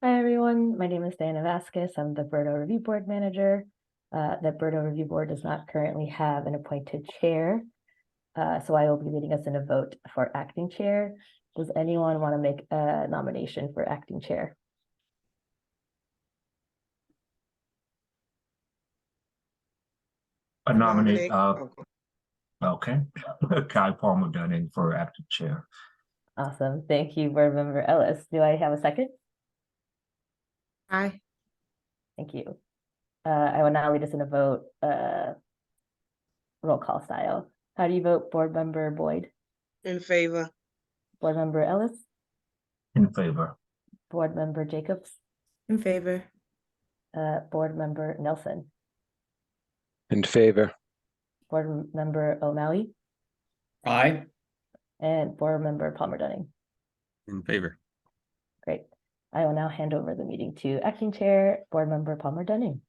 Hi, everyone. My name is Diana Vasquez. I'm the BERDO Review Board Manager. The BERDO Review Board does not currently have an appointed chair, so I will be leading us in a vote for acting chair. Does anyone want to make a nomination for acting chair? I nominate, okay, Kai Palmer Dunning for acting chair. Awesome. Thank you, Board Member Ellis. Do I have a second? Aye. Thank you. I will now lead us in a vote, roll call style. How do you vote, Board Member Boyd? In favor. Board Member Ellis? In favor. Board Member Jacobs? In favor. Board Member Nelson? In favor. Board Member O'Malley? Aye. And Board Member Palmer Dunning? In favor. Great. I will now hand over the meeting to acting chair, Board Member Palmer Dunning.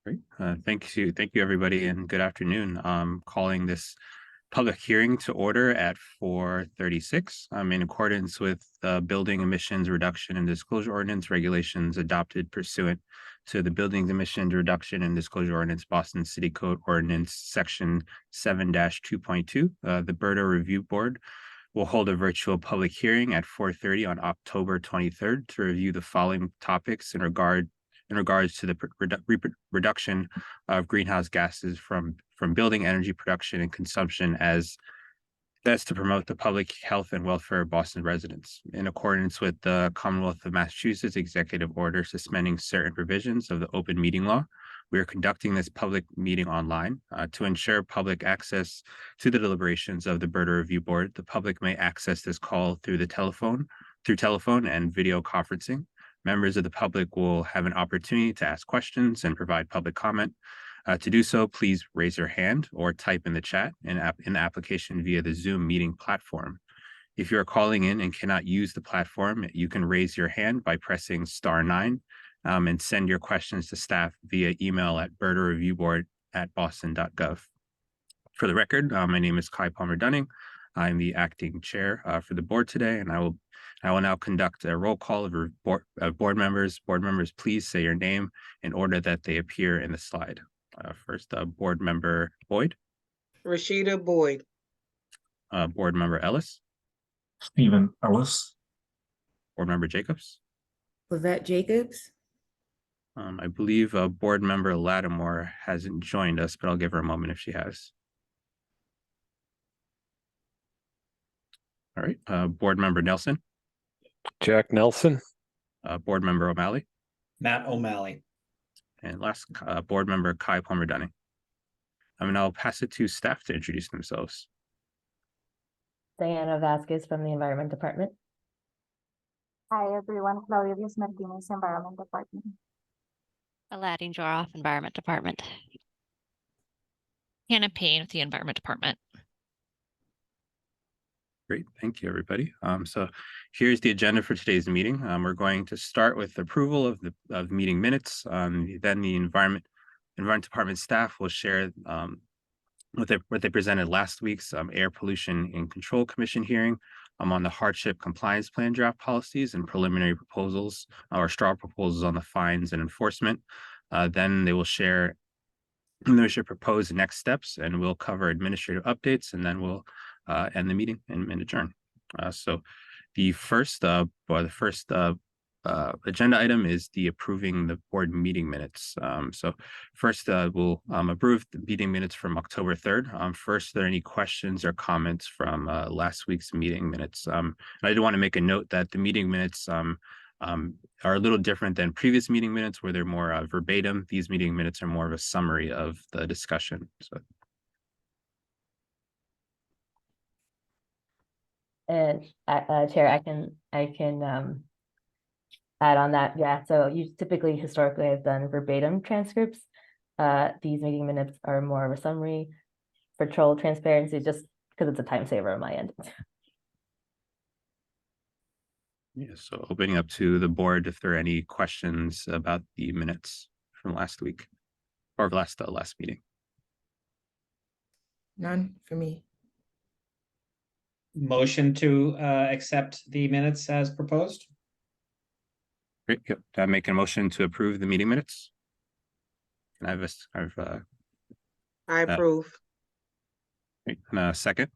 Great. Thank you, everybody, and good afternoon. Calling this public hearing to order at 4:36. In accordance with the Building Emissions Reduction and Disclosure Ordinance regulations adopted pursuant to the Building Emissions Reduction and Disclosure Ordinance, Boston City Code Ordinance Section 7-2.2. The BERDO Review Board will hold a virtual public hearing at 4:30 on October 23rd to review the following topics in regards to the reduction of greenhouse gases from building energy production and consumption as best to promote the public health and welfare of Boston residents. In accordance with the Commonwealth of Massachusetts Executive Order suspending certain provisions of the open meeting law, we are conducting this public meeting online to ensure public access to the deliberations of the BERDO Review Board. The public may access this call through telephone and video conferencing. Members of the public will have an opportunity to ask questions and provide public comment. To do so, please raise your hand or type in the chat in the application via the Zoom meeting platform. If you are calling in and cannot use the platform, you can raise your hand by pressing *9 and send your questions to staff via email at berdoreviewboard@boston.gov. For the record, my name is Kai Palmer Dunning. I'm the acting chair for the board today, and I will now conduct a roll call of board members. Board members, please say your name in order that they appear in the slide. First, Board Member Boyd. Rashida Boyd. Board Member Ellis. Stephen Ellis. Board Member Jacobs. Lavette Jacobs. I believe Board Member Lattimore hasn't joined us, but I'll give her a moment if she has. All right, Board Member Nelson. Jack Nelson. Board Member O'Malley. Matt O'Malley. And last, Board Member Kai Palmer Dunning. And I'll pass it to staff to introduce themselves. Diana Vasquez from the Environment Department. Hi everyone, Claudia Diaz Martinez, Environment Department. Aladdin Joroff, Environment Department. Hannah Payne with the Environment Department. Great, thank you, everybody. So here's the agenda for today's meeting. We're going to start with approval of the meeting minutes. Then the Environment Department staff will share what they presented last week's Air Pollution and Control Commission hearing on the Hardship Compliance Plan draft policies and preliminary proposals or straw proposals on the fines and enforcement. Then they will share proposed next steps, and we'll cover administrative updates, and then we'll end the meeting and adjourn. So the first agenda item is the approving the board meeting minutes. So first we'll approve the meeting minutes from October 3rd. First, are there any questions or comments from last week's meeting minutes? And I do want to make a note that the meeting minutes are a little different than previous meeting minutes where they're more verbatim. These meeting minutes are more of a summary of the discussion. So. And Chair, I can add on that. Yeah, so you typically historically have done verbatim transcripts. These meeting minutes are more of a summary for troll transparency, just because it's a time saver on my end. Yeah, so opening up to the board if there are any questions about the minutes from last week or last meeting. None for me. Motion to accept the minutes as proposed. Great. Yep. I make a motion to approve the meeting minutes. Can I have I approve. a second?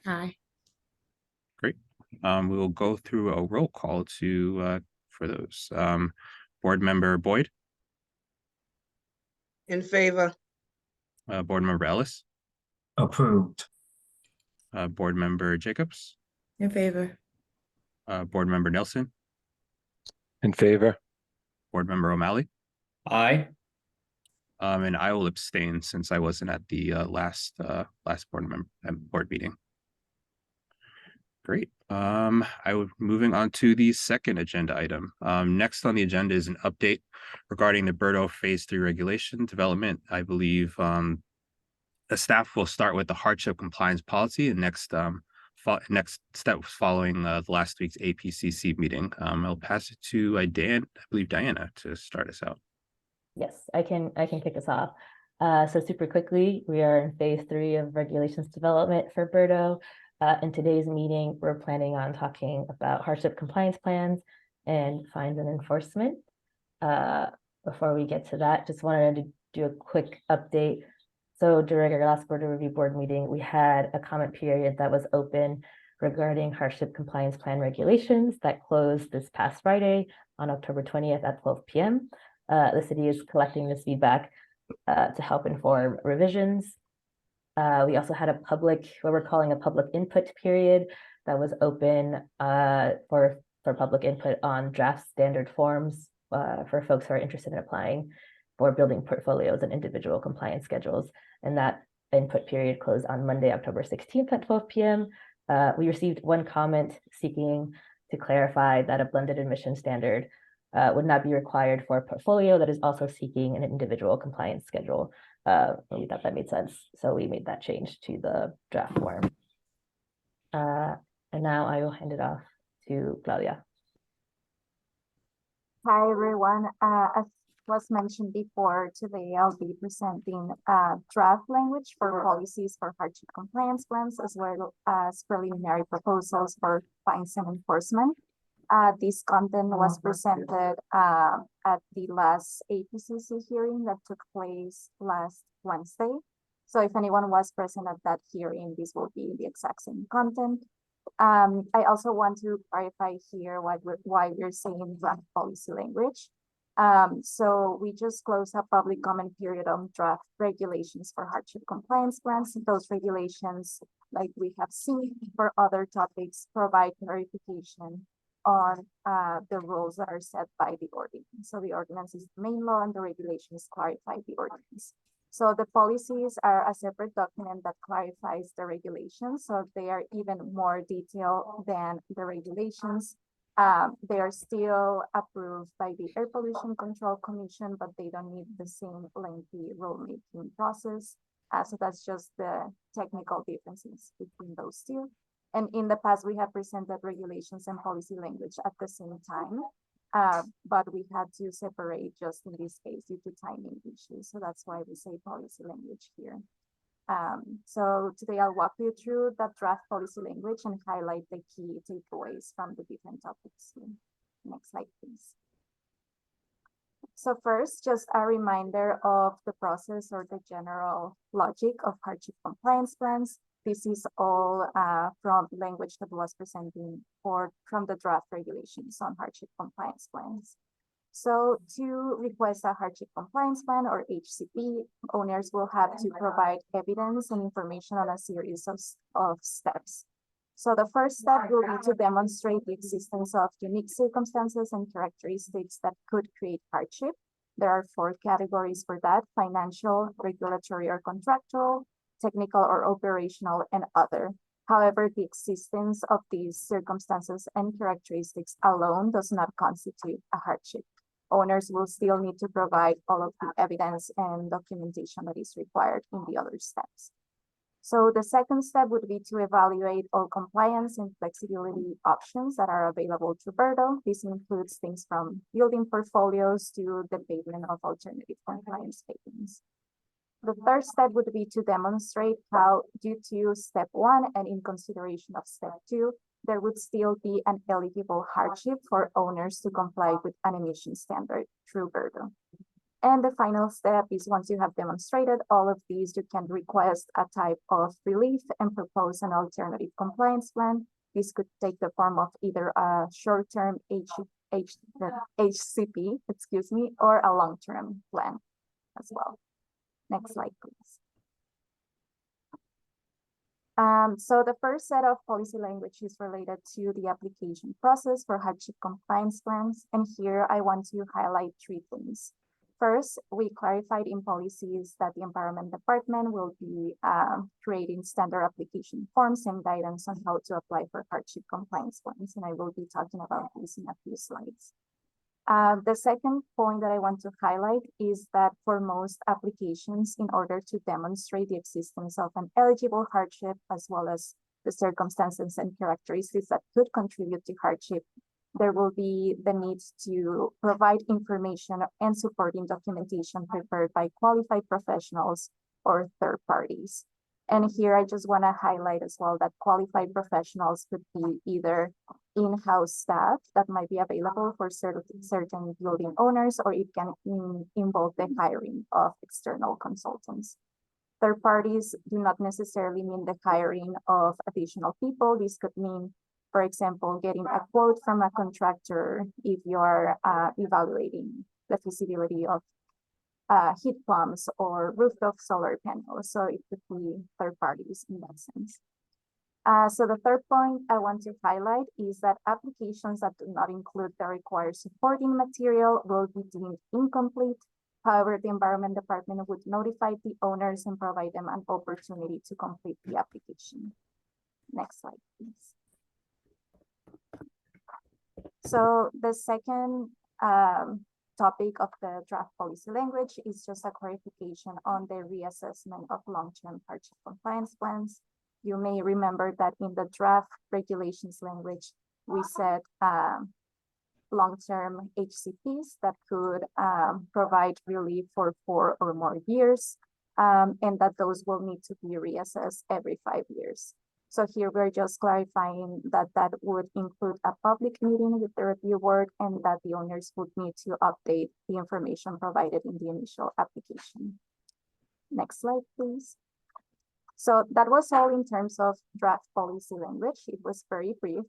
Aye. Great. We will go through a roll call to for those. Board Member Boyd, In favor. Board Member Ellis, Approved. Board Member Jacobs, In favor. Board Member Nelson, In favor. Board Member O'Malley. Aye. And I will abstain since I wasn't at the last board meeting. Great. I would moving on to the second agenda item. Next on the agenda is an update regarding the BERDO Phase 3 regulation development. I believe the staff will start with the hardship compliance policy, and next step following the last week's APCC meeting. I'll pass it to Diana to start us out. Yes, I can kick us off. So super quickly, we are in phase 3 of regulations development for BERDO. In today's meeting, we're planning on talking about hardship compliance plans and fines and enforcement. Before we get to that, just wanted to do a quick update. So during our last BERDO review board meeting, we had a comment period that was open regarding hardship compliance plan regulations that closed this past Friday on October 20th at 12 p.m. The city is collecting this feedback to help inform revisions. We also had what we're calling a public input period that was open for public input on draft standard forms for folks who are interested in applying for building portfolios and individual compliance schedules. And that input period closed on Monday, October 16th at 12 p.m. We received one comment seeking to clarify that a blended admission standard would not be required for a portfolio that is also seeking an individual compliance schedule. We thought that made sense, so we made that change to the draft form. And now I will hand it off to Claudia. Hi, everyone. As was mentioned before, today I'll be presenting draft language for policies for hardship compliance plans, as well as preliminary proposals for fines and enforcement. This content was presented at the last APCC hearing that took place last Wednesday. So if anyone was present at that hearing, this will be the exact same content. I also want to clarify here why we're saying draft policy language. So we just closed a public comment period on draft regulations for hardship compliance plans. Those regulations, like we have seen for other topics, provide clarification on the rules that are set by the ordinance. So the ordinance is the main law and the regulations clarify the ordinance. So the policies are a separate document that clarifies the regulations. So they are even more detailed than the regulations. They are still approved by the Air Pollution Control Commission, but they don't need the same lengthy rulemaking process. So that's just the technical differences between those two. And in the past, we have presented regulations and policy language at the same time, but we had to separate just in this case due to timing issues. So that's why we say policy language here. So today I'll walk you through that draft policy language and highlight the key takeaways from the different topics. Next slide, please. So first, just a reminder of the process or the general logic of hardship compliance plans. This is all from language that was presented from the draft regulations on hardship compliance plans. So to request a hardship compliance plan or HCP, owners will have to provide evidence and information on a series of steps. So the first step will be to demonstrate the existence of unique circumstances and characteristics that could create hardship. There are 4 categories for that: financial, regulatory or contractual, technical or operational, and other. However, the existence of these circumstances and characteristics alone does not constitute a hardship. Owners will still need to provide all of the evidence and documentation that is required in the other steps. So the second step would be to evaluate all compliance and flexibility options that are available to BERDO. This includes things from building portfolios to the payment of alternative compliance payments. The third step would be to demonstrate how, due to step 1 and in consideration of step 2, there would still be an eligible hardship for owners to comply with an emission standard through BERDO. And the final step is once you have demonstrated all of these, you can request a type of relief and propose an alternative compliance plan. This could take the form of either a short-term HCP, or a long-term plan as well. Next slide, please. So the first set of policy language is related to the application process for hardship compliance plans. And here I want to highlight 3 things. First, we clarified in policies that the Environment Department will be creating standard application forms and guidance on how to apply for hardship compliance plans. And I will be talking about this in a few slides. The second point that I want to highlight is that for most applications, in order to demonstrate the existence of an eligible hardship, as well as the circumstances and characteristics that could contribute to hardship, there will be the need to provide information and supporting documentation prepared by qualified professionals or third parties. And here I just want to highlight as well that qualified professionals could be either in-house staff that might be available for certain building owners, or it can involve the hiring of external consultants. Third parties do not necessarily mean the hiring of additional people. This could mean, for example, getting a quote from a contractor if you are evaluating the feasibility of heat pumps or rooftop solar panels. So it could be third parties in that sense. So the third point I want to highlight is that applications that do not include the required supporting material will be deemed incomplete. However, the Environment Department would notify the owners and provide them an opportunity to complete the application. Next slide, please. So the second topic of the draft policy language is just a clarification on the reassessment of long-term hardship compliance plans. You may remember that in the draft regulations language, we said long-term HCPs that could provide relief for 4 or more years, and that those will need to be reassessed every 5 years. So here we're just clarifying that that would include a public meeting with the review board, and that the owners would need to update the information provided in the initial application. Next slide, please. So that was all in terms of draft policy language. It was very brief,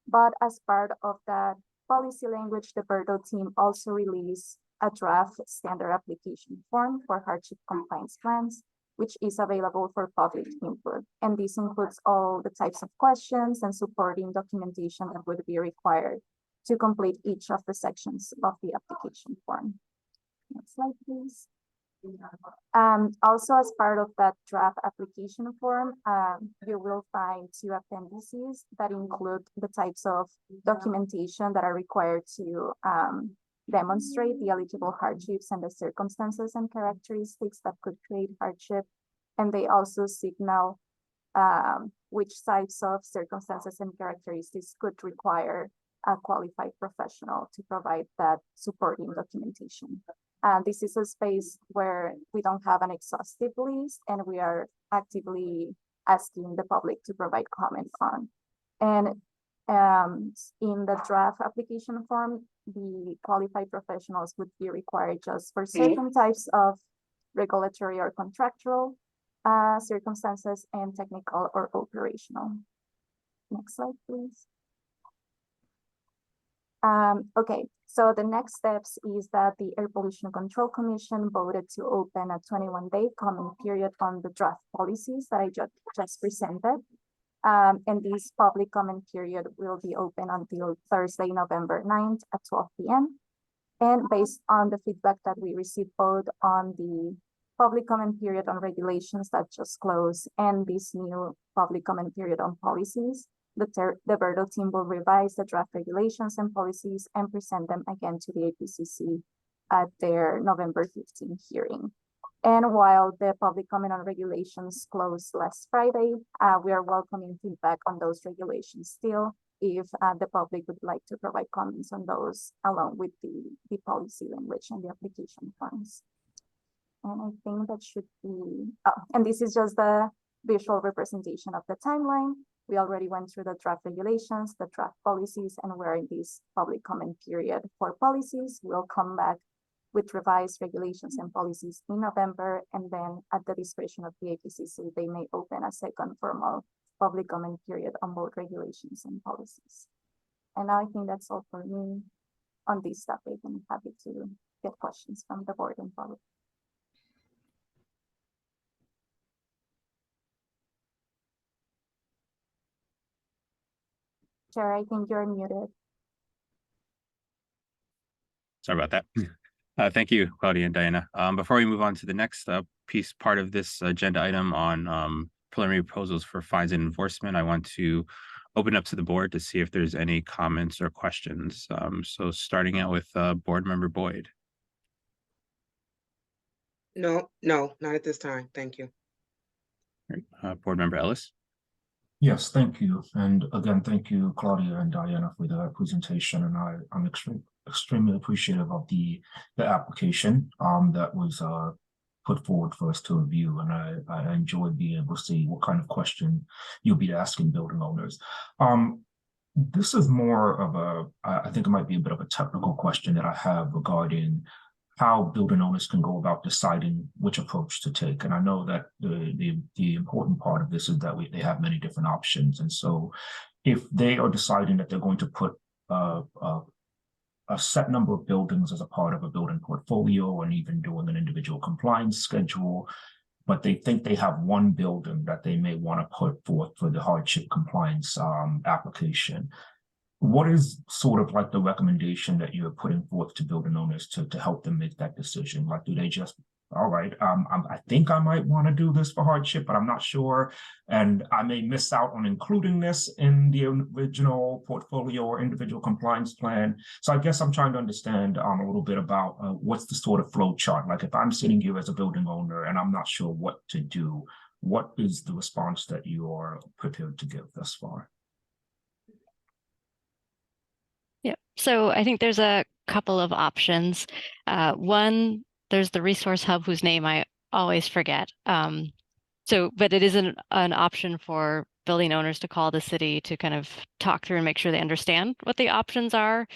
but as part of that policy language, the BERDO team also released a draft standard application form for hardship compliance plans, which is available for public input. And this includes all the types of questions and supporting documentation that would be required to complete each of the sections of the application form. Next slide, please. Also, as part of that draft application form, you will find 2 appendices that include the types of documentation that are required to demonstrate the eligible hardships and the circumstances and characteristics that could create hardship. And they also signal which types of circumstances and characteristics could require a qualified professional to provide that supporting documentation. This is a space where we don't have an exhaustive list, and we are actively asking the public to provide comment on. And in the draft application form, the qualified professionals would be required just for certain types of regulatory or contractual circumstances and technical or operational. Next slide, please. Okay, so the next steps is that the Air Pollution Control Commission voted to open a 21-day comment period on the draft policies that I just presented. And this public comment period will be open until Thursday, November 9th at 12 p.m. And based on the feedback that we received both on the public comment period on regulations that just closed and this new public comment period on policies, the BERDO team will revise the draft regulations and policies and present them again to the APCC at their November 15th hearing. And while the public comment on regulations closed last Friday, we are welcoming feedback on those regulations still, if the public would like to provide comments on those along with the policy language and the application forms. And I think that should be, and this is just the visual representation of the timeline. We already went through the draft regulations, the draft policies, and we're in this public comment period for policies. We'll come back with revised regulations and policies in November, and then at the discretion of the APCC, they may open a second formal public comment period on both regulations and policies. And I think that's all for me on this topic. I'm happy to get questions from the board and public. Chair, I think you're muted. Sorry about that. Thank you, Claudia and Diana. Before we move on to the next part of this agenda item on preliminary proposals for fines and enforcement, I want to open up to the board to see if there's any comments or questions. So starting out with Board Member Boyd. No, not at this time. Thank you. Board Member Ellis. Yes, thank you. And again, thank you, Claudia and Diana, for the presentation. And I'm extremely appreciative of the application that was put forward for us to review. And I enjoyed being able to see what kind of question you'll be asking building owners. This is more of I think it might be a bit of a technical question that I have regarding how building owners can go about deciding which approach to take. And I know that the important part of this is that they have many different options. And so if they are deciding that they're going to put a set number of buildings as a part of a building portfolio and even doing an individual compliance schedule, but they think they have one building that they may want to put forth for the hardship compliance application, what is sort of like the recommendation that you're putting forth to building owners to help them make that decision? Like, do they just, all right, I think I might want to do this for hardship, but I'm not sure, and I may miss out on including this in the original portfolio or individual compliance plan. So I guess I'm trying to understand a little bit about what's the sort of flow chart. Like if I'm sitting here as a building owner and I'm not sure what to do, what is the response that you are prepared to give thus far? Yeah, so I think there's a couple of options. One, there's the resource hub whose name I always forget. But it is an option for building owners to call the city to kind of talk through and make sure they understand what the options are.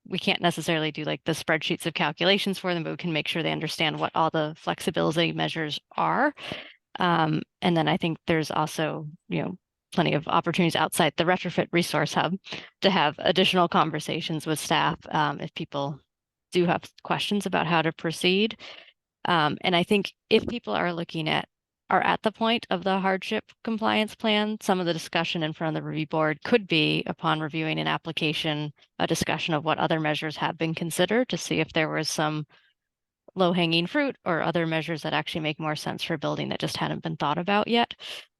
We can't necessarily do like the spreadsheets of calculations for them, but we can make sure they understand what all the flexibility measures are. And then I think there's also, plenty of opportunities outside the retrofit resource hub to have additional conversations with staff if people do have questions about how to proceed. And I think if people are at the point of the hardship compliance plan, some of the discussion in front of the review board could be, upon reviewing an application, a discussion of what other measures have been considered to see if there was some low-hanging fruit or other measures that actually make more sense for building that just hadn't been thought about yet.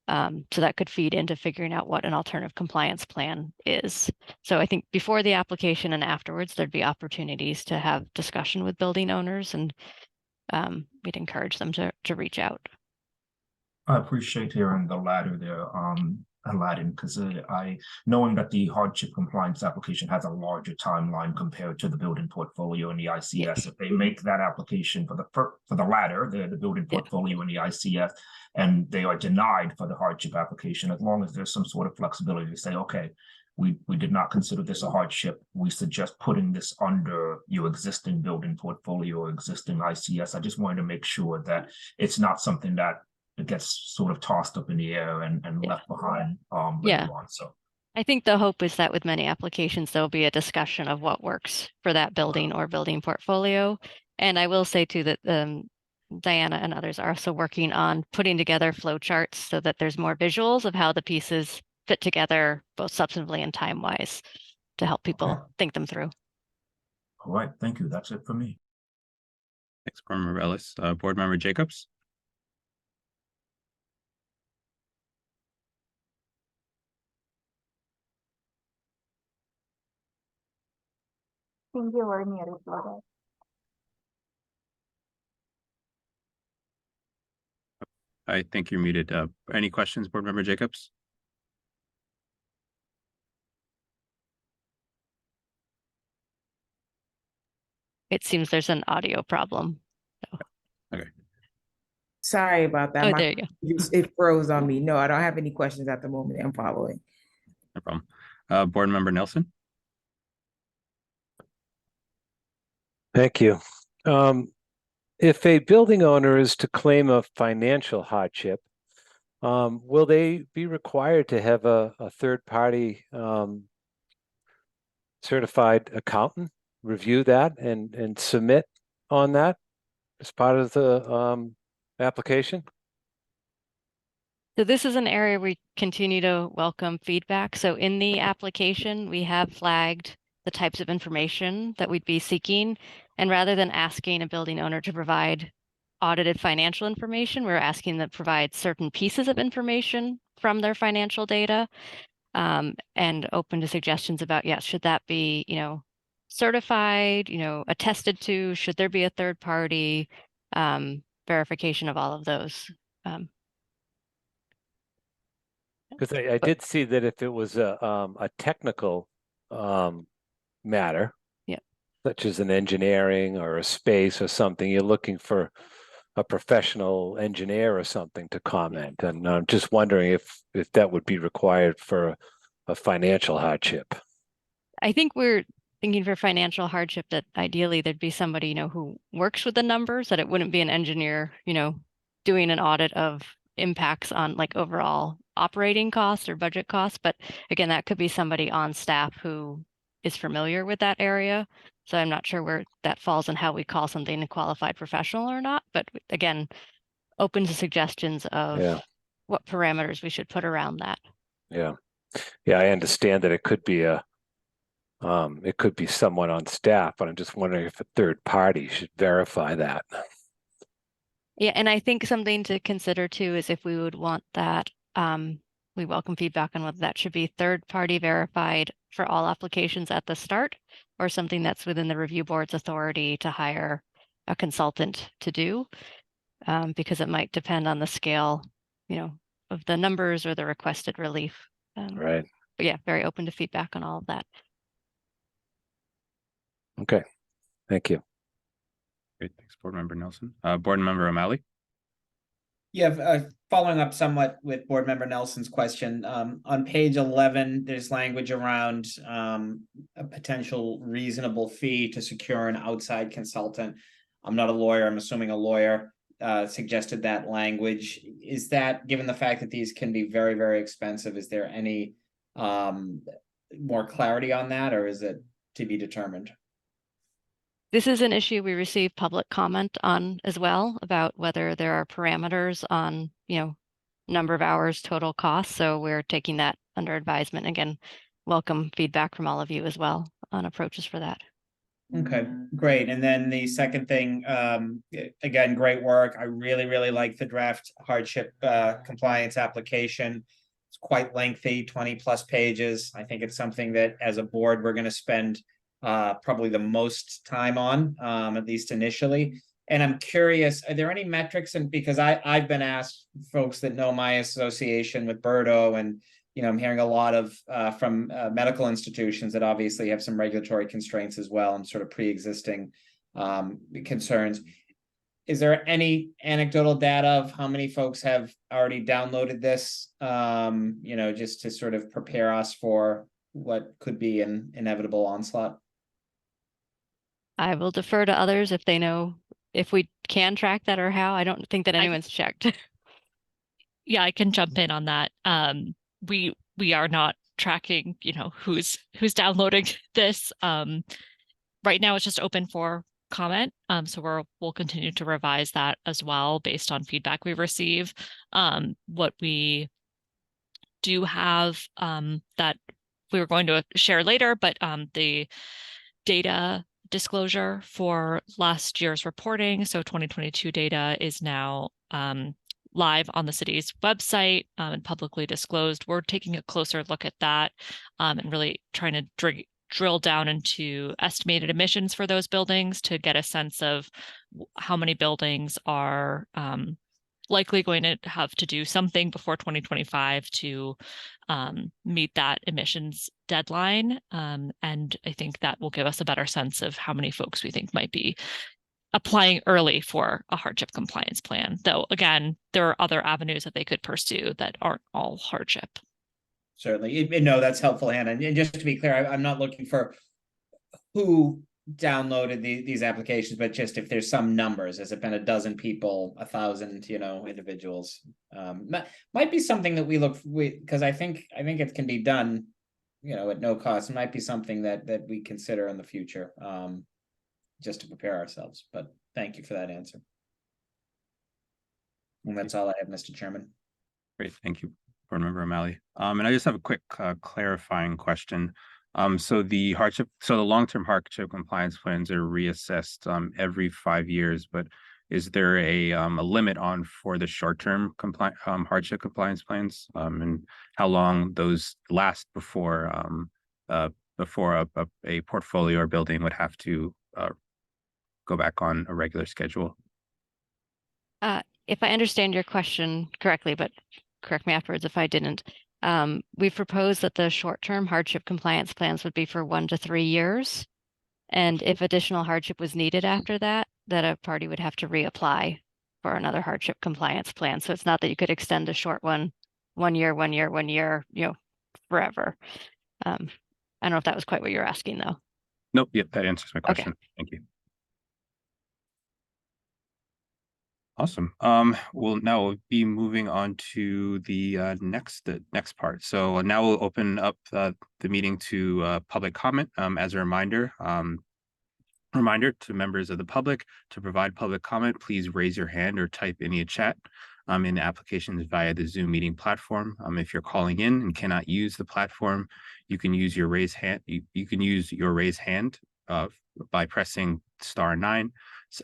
So that could feed into figuring out what an alternative compliance plan is. So I think before the application and afterwards, there'd be opportunities to have discussion with building owners, and we'd encourage them to reach out. I appreciate hearing the latter there, Aladdin, because knowing that the hardship compliance application has a larger timeline compared to the building portfolio and the ICS, if they make that application for the latter, the building portfolio and the ICS, and they are denied for the hardship application, as long as there's some sort of flexibility to say, okay, we did not consider this a hardship, we suggest putting this under your existing building portfolio or existing ICS. I just wanted to make sure that it's not something that it gets sort of tossed up in the air and left behind later on. So I think the hope is that with many applications, there'll be a discussion of what works for that building or building portfolio. And I will say too that Diana and others are also working on putting together flow charts so that there's more visuals of how the pieces fit together, both substantively and time-wise, to help people think them through. All right, thank you. That's it for me. Thanks, Board Member Ellis. Board Member Jacobs. I think you were muted, Claudia. I think you're muted. Any questions, Board Member Jacobs? It seems there's an audio problem. Okay. Sorry about that. Oh, My there you go. it froze on me. No, I don't have any questions at the moment. I'm following. No problem. Board Member Nelson? Thank you. If a building owner is to claim a financial hardship, will they be required to have a third-party certified accountant review that and submit on that as part of the application? So this is an area we continue to welcome feedback. So in the application, we have flagged the types of information that we'd be seeking. And rather than asking a building owner to provide audited financial information, we're asking them to provide certain pieces of information from their financial data, and open to suggestions about, yes, should that be, certified, attested to, should there be a third party verification of all of those. Because I did see that if it was a technical matter, Yeah. such as an engineering or a space or something, you're looking for a professional engineer or something to comment. And I'm just wondering if that would be required for a financial hardship. I think we're thinking for financial hardship that ideally there'd be somebody, who works with the numbers, that it wouldn't be an engineer, doing an audit of impacts on like overall operating costs or budget costs. But again, that could be somebody on staff who is familiar with that area. So I'm not sure where that falls and how we call something a qualified professional or not. But again, open to suggestions of what parameters we should put around that. Yeah. Yeah, I understand that it could be someone on staff, but I'm just wondering if a third party should verify that. Yeah, and I think something to consider too is if we would want that, we welcome feedback on whether that should be third-party verified for all applications at the start, or something that's within the review board's authority to hire a consultant to do, because it might depend on the scale, of the numbers or the requested relief. Right. But yeah, very open to feedback on all of that. Okay. Thank you. Great, thanks, Board Member Nelson. Board Member O'Malley? Yeah, following up somewhat with Board Member Nelson's question, on page 11, there's language around a potential reasonable fee to secure an outside consultant. I'm not a lawyer, I'm assuming a lawyer suggested that language. Is that, given the fact that these can be very, very expensive, is there any more clarity on that, or is it to be determined? This is an issue we received public comment on as well, about whether there are parameters on, number of hours, total cost. So we're taking that under advisement. Again, welcome feedback from all of you as well on approaches for that. Okay, great. And then the second thing, again, great work. I really, really like the draft hardship compliance application. It's quite lengthy, 20+ pages. I think it's something that as a board, we're going to spend probably the most time on, at least initially. And I'm curious, are there any metrics? And because I've been asked, folks that know my association with BERDO, and I'm hearing a lot of from medical institutions that obviously have some regulatory constraints as well, and sort of pre-existing concerns. Is there any anecdotal data of how many folks have already downloaded this, just to sort of prepare us for what could be an inevitable onslaught? I will defer to others if they know if we can track that or how. I don't think that anyone's checked. Yeah, I can jump in on that. We are not tracking, who's downloading this. Right now it's just open for comment. So we'll continue to revise that as well based on feedback we receive. What we do have that we were going to share later, but the data disclosure for last year's reporting, so 2022 data, is now live on the city's website and publicly disclosed. We're taking a closer look at that and really trying to drill down into estimated emissions for those buildings to get a sense of how many buildings are likely going to have to do something before 2025 to meet that emissions deadline. And I think that will give us a better sense of how many folks we think might be applying early for a hardship compliance plan. Though again, there are other avenues that they could pursue that aren't all hardship. Certainly. No, that's helpful, Hannah. And just to be clear, I'm not looking for who downloaded these applications, but just if there's some numbers. Has it been a dozen people, 1,000, individuals? Might be something that because I think it can be done, at no cost. It might be something that we consider in the future, just to prepare ourselves. But thank you for that answer. And that's all I have, Mr. Chairman. Great, thank you, Board Member O'Malley. And I just have a quick clarifying question. So the long-term hardship compliance plans are reassessed every 5 years, but is there a limit for the short-term hardship compliance plans, and how long those last before a portfolio or building would have to go back on a regular schedule? If I understand your question correctly, but correct me afterwards if I didn't. We've proposed that the short-term hardship compliance plans would be for 1 to 3 years. And if additional hardship was needed after that a party would have to reapply for another hardship compliance plan. So it's not that you could extend a short one, 1 year, 1 year, 1 year, forever. I don't know if that was quite what you're asking though. Nope, yep, that answers my question. Okay. Thank you. Awesome. We'll now be moving on to the next part. So now we'll open up the meeting to public comment. As a reminder to members of the public, to provide public comment, please raise your hand or type in the chat in the applications via the Zoom meeting platform. If you're calling in and cannot use the platform, you can use your raise hand. You can use your raise hand by pressing *9,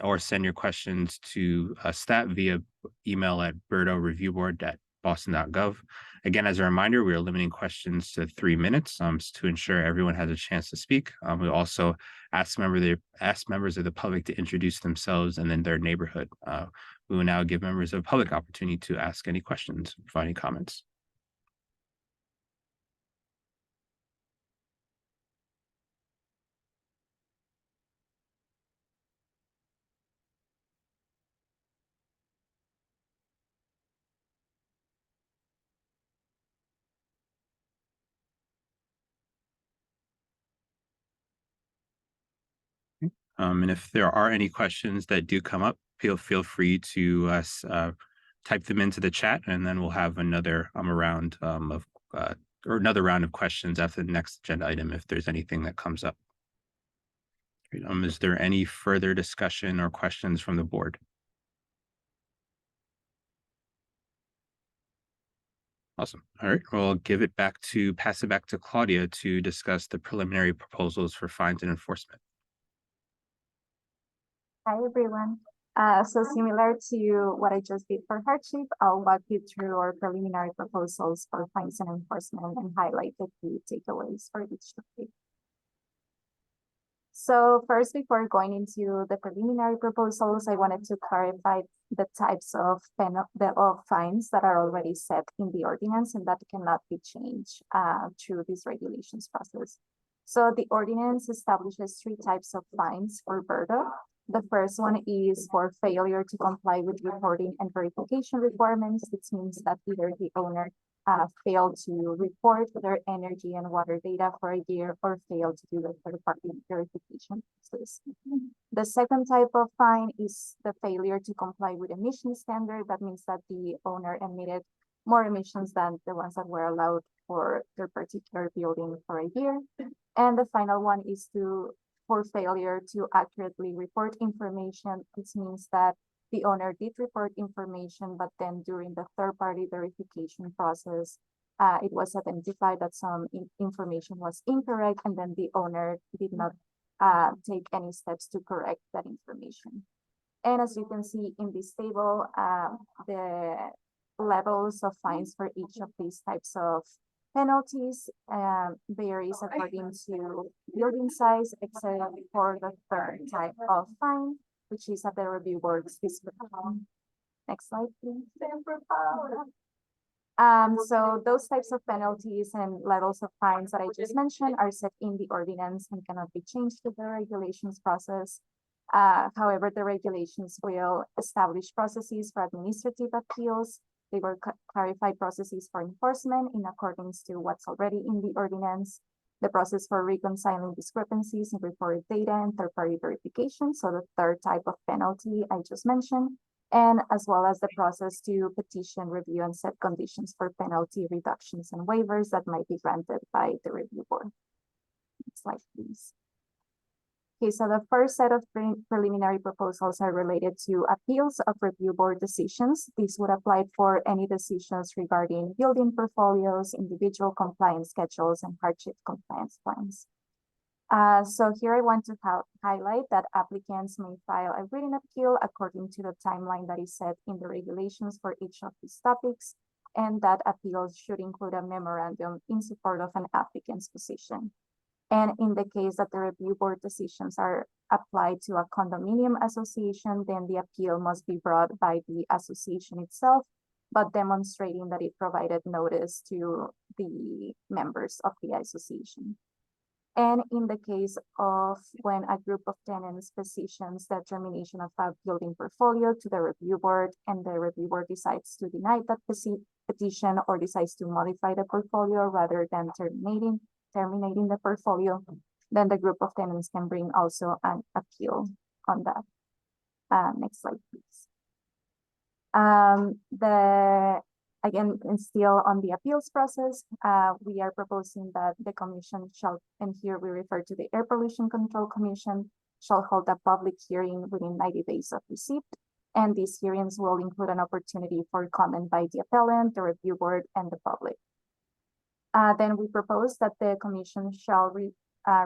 or send your questions to STAT via email at berdoreviewboard@boston.gov. Again, as a reminder, we are limiting questions to 3 minutes to ensure everyone has a chance to speak. We also ask members of the public to introduce themselves and then their neighborhood. We will now give members of the public opportunity to ask any questions, provide any comments. And if there are any questions that do come up, feel free to type them into the chat, and then we'll have another round of questions after the next agenda item if there's anything that comes up. Is there any further discussion or questions from the board? Awesome. All right, we'll pass it back to Claudia to discuss the preliminary proposals for fines and enforcement. Hi, everyone. So similar to what I just did for hardship, I'll walk you through our preliminary proposals for fines and enforcement and highlight the key takeaways for each topic. So first, before going into the preliminary proposals, I wanted to clarify the types of fines that are already set in the ordinance and that cannot be changed through this regulations process. So the ordinance establishes 3 types of fines for BERDO. The first one is for failure to comply with reporting and verification requirements. This means that either the owner failed to report their energy and water data for a year or failed to do the third-party verification process. The second type of fine is the failure to comply with emission standard. That means that the owner emitted more emissions than the ones that were allowed for their particular building for a year. And the final one is for failure to accurately report information. This means that the owner did report information, but then during the third-party verification process, it was identified that some information was incorrect, and then the owner did not take any steps to correct that information. And as you can see in this table, the levels of fines for each of these types of penalties varies according to building size, except for the third type of fine, which is at the review board's discretion. Next slide, please. So those types of penalties and levels of fines that I just mentioned are set in the ordinance and cannot be changed to the regulations process. However, the regulations will establish processes for administrative appeals. They will clarify processes for enforcement in accordance to what's already in the ordinance, the process for reconciling discrepancies in reported data and third-party verification, so the third type of penalty I just mentioned, and as well as the process to petition, review, and set conditions for penalty reductions and waivers that might be granted by the review board. Next slide, please. Okay, so the first set of preliminary proposals are related to appeals of review board decisions. These would apply for any decisions regarding building portfolios, individual compliance schedules, and hardship compliance plans. So here I want to highlight that applicants may file a written appeal according to the timeline that is set in the regulations for each of these topics, and that appeals should include a memorandum in support of an applicant's position. And in the case that the review board decisions are applied to a condominium association, then the appeal must be brought by the association itself, but demonstrating that it provided notice to the members of the association. And in the case of when a group of tenants petitions the termination of a building portfolio to the review board, and the review board decides to deny that petition or decides to modify the portfolio rather than terminating the portfolio, then the group of tenants can bring also an appeal on that. Next slide, please. Again, and still on the appeals process, we are proposing that the commission shall, and here we refer to the Air Pollution Control Commission, shall hold a public hearing within 90 days of receipt. And these hearings will include an opportunity for comment by the appellant, the review board, and the public. Then we propose that the commission shall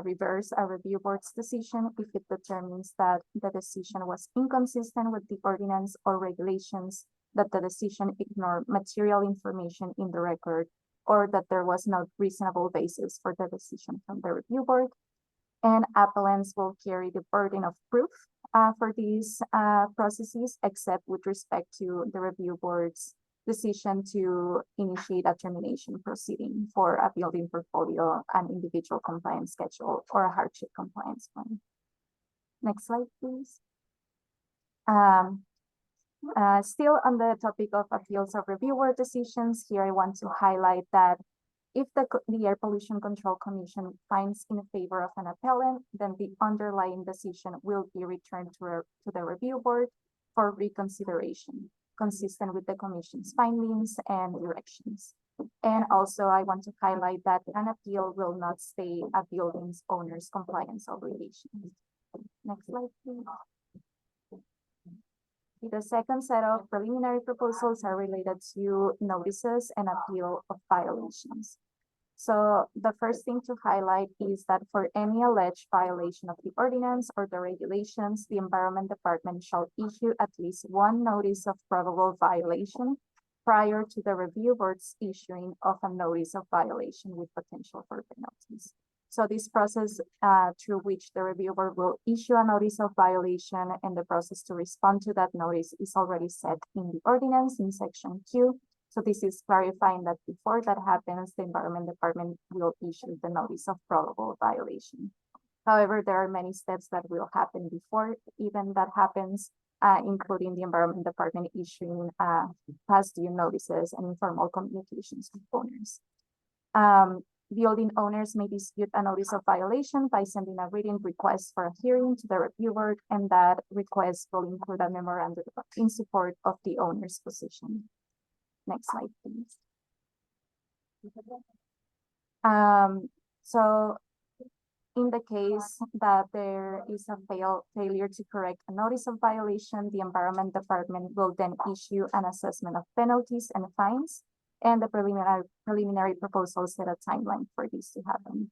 reverse a review board's decision if it determines that the decision was inconsistent with the ordinance or regulations, that the decision ignored material information in the record, or that there was no reasonable basis for the decision from the review board. And appellants will carry the burden of proof for these processes, except with respect to the review board's decision to initiate a termination proceeding for a building portfolio, an individual compliance schedule, or a hardship compliance plan. Next slide, please. Still on the topic of appeals of review board decisions, here I want to highlight that if the Air Pollution Control Commission finds in favor of an appellant, then the underlying decision will be returned to the review board for reconsideration, consistent with the commission's findings and directions. And also I want to highlight that an appeal will not stay a building's owner's compliance obligations. Next slide, please. The second set of preliminary proposals are related to notices and appeal of violations. So the first thing to highlight is that for any alleged violation of the ordinance or the regulations, the Environment Department shall issue at least one notice of probable violation prior to the review board's issuing of a notice of violation with potential for penalties. So this process through which the review board will issue a notice of violation, and the process to respond to that notice is already set in the ordinance in section Q. So this is clarifying that before that happens, the Environment Department will issue the notice of probable violation. However, there are many steps that will happen before even that happens, including the Environment Department issuing past due notices and informal communications with owners. Building owners may dispute a notice of violation by sending a written request for a hearing to the review board, and that request will include a memorandum in support of the owner's position. Next slide, please. So in the case that there is a failure to correct a notice of violation, the Environment Department will then issue an assessment of penalties and fines, and the preliminary proposals set a timeline for this to happen.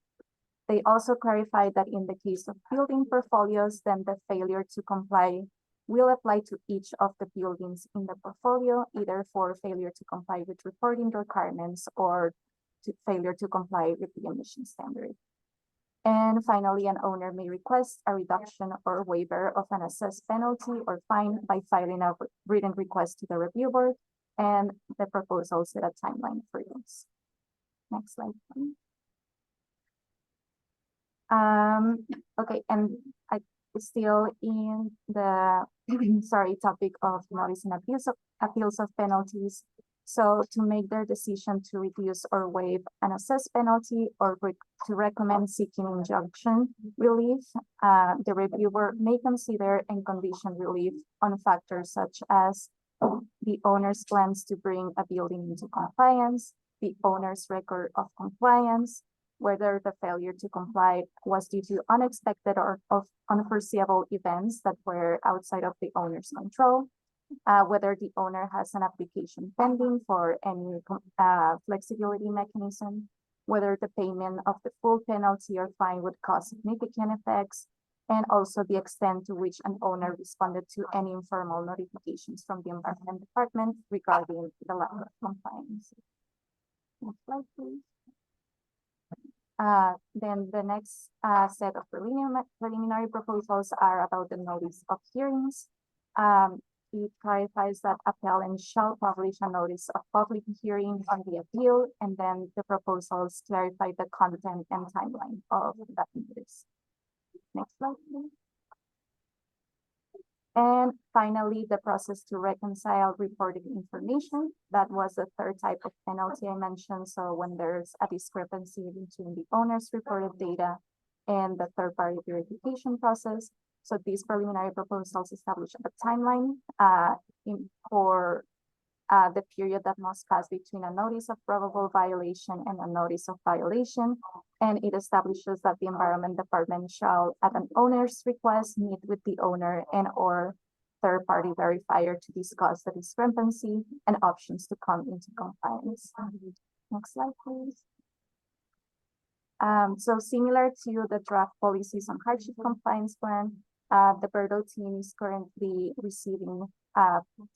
They also clarify that in the case of building portfolios, then the failure to comply will apply to each of the buildings in the portfolio, either for failure to comply with reporting requirements or to failure to comply with the emission standard. And finally, an owner may request a reduction or waiver of an assessed penalty or fine by filing a written request to the review board, and the proposal set a timeline for this. Next slide, please. Okay, and still in the sorry topic of notice and appeals of penalties. So to make their decision to reduce or waive an assessed penalty or to recommend seeking injunction relief, the reviewer may consider and condition relief on factors such as the owner's plans to bring a building into compliance, the owner's record of compliance, whether the failure to comply was due to unexpected or of unforeseeable events that were outside of the owner's control, whether the owner has an application pending for any flexibility mechanism, whether the payment of the full penalty or fine would cause significant effects, and also the extent to which an owner responded to any informal notifications from the Environment Department regarding the lack of compliance. Next slide, please. Then the next set of preliminary proposals are about the notice of hearings. It clarifies that appellant shall publish a notice of public hearing on the appeal, and then the proposals clarify the content and timeline of that notice. Next slide, please. And finally, the process to reconcile reported information. That was the third type of penalty I mentioned. So when there's a discrepancy between the owner's reported data and the third-party verification process. So these preliminary proposals establish a timeline for the period that must pass between a notice of probable violation and a notice of violation. And it establishes that the Environment Department shall, at an owner's request, meet with the owner and or third-party verifier to discuss the discrepancy and options to come into compliance. Next slide, please. So similar to the draft policies on hardship compliance plan, the BERDO team is currently receiving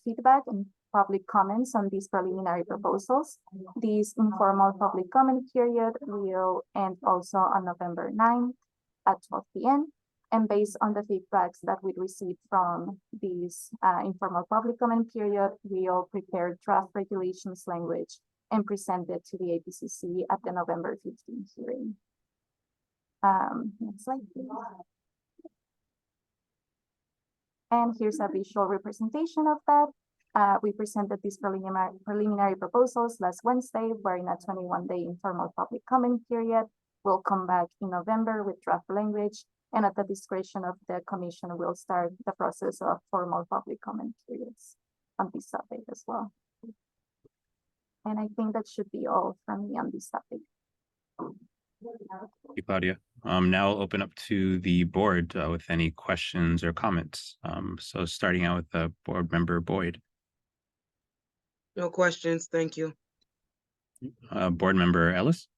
feedback and public comments on these preliminary proposals. This informal public comment period will end also on November 9th at 12 p.m. And based on the feedbacks that we received from this informal public comment period, we'll prepare draft regulations language and present it to the APCC at the November 15th hearing. Next slide, please. And here's a visual representation of that. We presented these preliminary proposals last Wednesday. We're in a 21-day informal public comment period. We'll come back in November with draft language, and at the discretion of the commission, we'll start the process of formal public comment periods on this topic as well. And I think that should be all from me on this topic. Thank you, Claudia. Now I'll open up to the board with any questions or comments. So starting out with board member Boyd. No questions, thank you. Board member Ellis.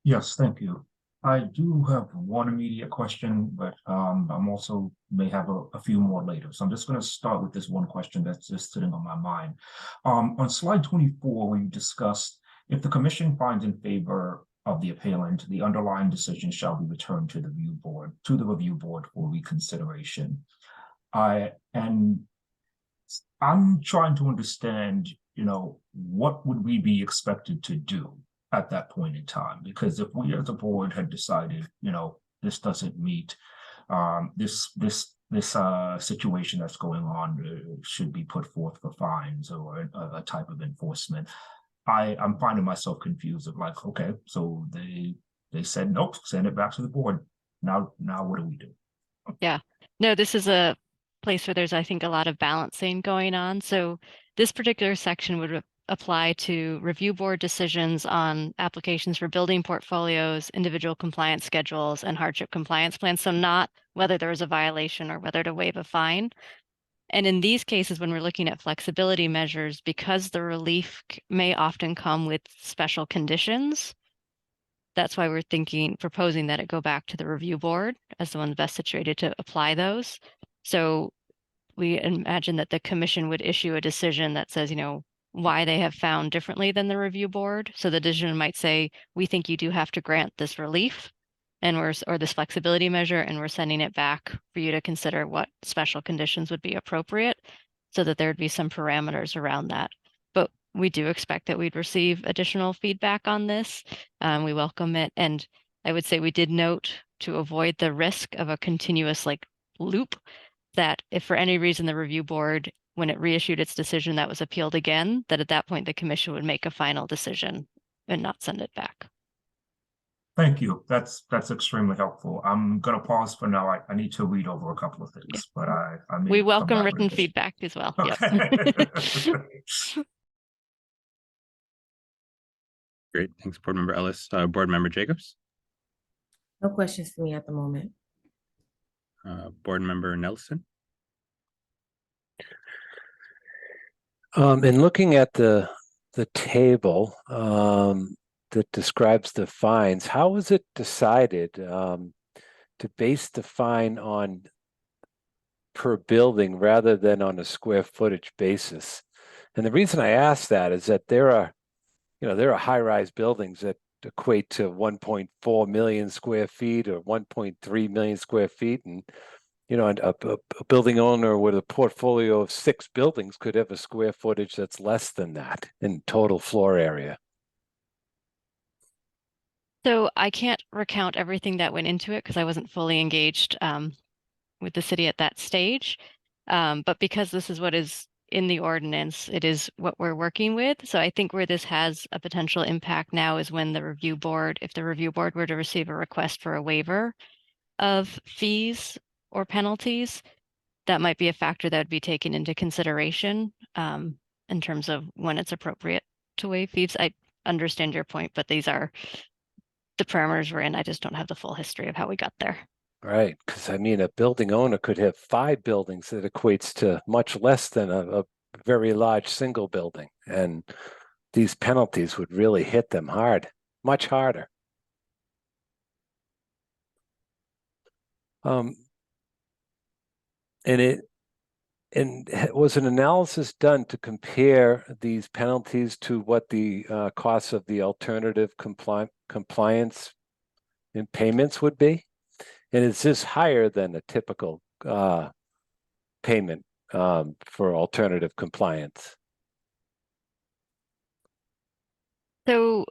Yes, thank you. I do have one immediate question, but I'm also may have a few more later. So I'm just going to start with this one question that's just sitting on my mind. On slide 24, where you discussed if the commission finds in favor of the appellant, the underlying decision shall be returned to the review board for reconsideration. I'm trying to understand, what would we be expected to do at that point in time? Because if we as a board had decided, this doesn't meet this situation that's going on should be put forth for fines or a type of enforcement, I'm finding myself confused of like, okay, so they said nope, send it back to the board. Now what do we do? Yeah, no, this is a place where there's, I think, a lot of balancing going on. So this particular section would apply to review board decisions on applications for building portfolios, individual compliance schedules, and hardship compliance plans. So not whether there is a violation or whether to waive a fine. And in these cases, when we're looking at flexibility measures, because the relief may often come with special conditions, that's why we're proposing that it go back to the review board as the one best situated to apply those. So we imagine that the commission would issue a decision that says, why they have found differently than the review board. So the decision might say, we think you do have to grant this relief or this flexibility measure, and we're sending it back for you to consider what special conditions would be appropriate so that there'd be some parameters around that. But we do expect that we'd receive additional feedback on this. We welcome it. And I would say we did note to avoid the risk of a continuous loop that if for any reason the review board, when it reissued its decision that was appealed again, that at that point the commission would make a final decision and not send it back. Thank you. That's extremely helpful. I'm gonna pause for now. I need to read over a couple of things, Yeah. but I may We come welcome back with written this. feedback as well. Okay. Great, thanks, Board Member Ellis. Board Member Jacobs, No questions for me at the moment. Board Member Nelson. In looking at the table that describes the fines, how was it decided to base the fine on per building rather than on a square footage basis? And the reason I ask that is that there are high-rise buildings that equate to 1.4 million square feet or 1.3 million square feet, and a building owner with a portfolio of 6 buildings could have a square footage that's less than that in total floor area. So I can't recount everything that went into it because I wasn't fully engaged with the city at that stage. But because this is what is in the ordinance, it is what we're working with. So I think where this has a potential impact now is when the review board, if the review board were to receive a request for a waiver of fees or penalties, that might be a factor that would be taken into consideration in terms of when it's appropriate to waive fees. I understand your point, but these are the parameters we're in. I just don't have the full history of how we got there. Right, because I mean, a building owner could have 5 buildings that equates to much less than a very large single building, and these penalties would really hit them hard, much harder. And was an analysis done to compare these penalties to what the costs of the alternative compliance and payments would be? And is this higher than a typical payment for alternative compliance? So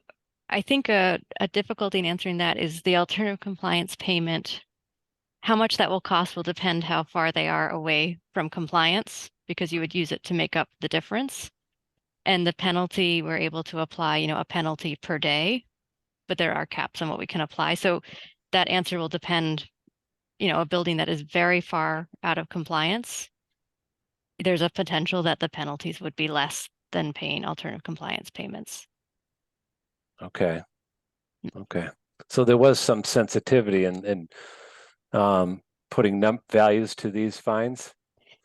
I think a difficulty in answering that is the alternative compliance payment. How much that will cost will depend how far they are away from compliance, because you would use it to make up the difference. And the penalty, we're able to apply, a penalty per day, but there are caps on what we can apply. So that answer will depend, a building that is very far out of compliance, there's a potential that the penalties would be less than paying alternative compliance payments. Okay. Okay. So there was some sensitivity in putting values to these fines?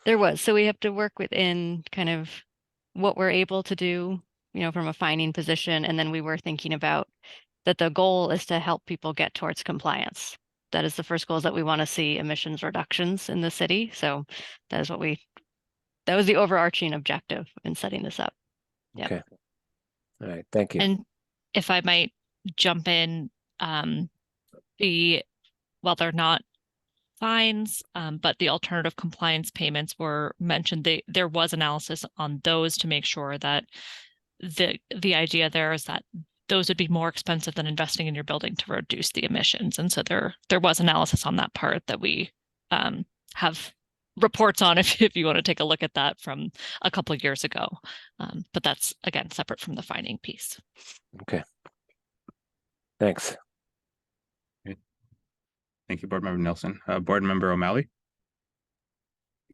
There was. So we have to work within kind of what we're able to do, from a fining position. And then we were thinking about that the goal is to help people get towards compliance. That is the first goal, is that we want to see emissions reductions in the city. So that is that was the overarching objective in setting this up. Yep. Okay. All right. Thank you. And if I might jump in, while they're not fines, but the alternative compliance payments were mentioned. There was analysis on those to make sure that the idea there is that those would be more expensive than investing in your building to reduce the emissions. And so there was analysis on that part that we have reports on if you want to take a look at that from a couple of years ago. But that's, again, separate from the fining piece. Okay. Thanks. Thank you, Board Member Nelson. Board Member O'Malley.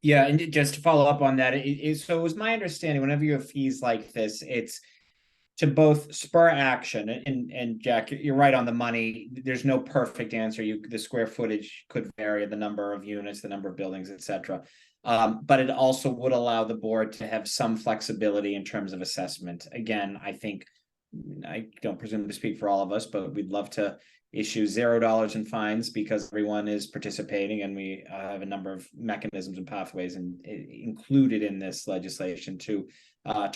Yeah, and just to follow up on that, so it was my understanding whenever you have fees like this, it's to both spur action, and Jack, you're right on the money. There's no perfect answer. The square footage could vary, the number of units, the number of buildings, etc. But it also would allow the board to have some flexibility in terms of assessment. Again, I don't presume to speak for all of us, but we'd love to issue $0 in fines because everyone is participating, and we have a number of mechanisms and pathways included in this legislation to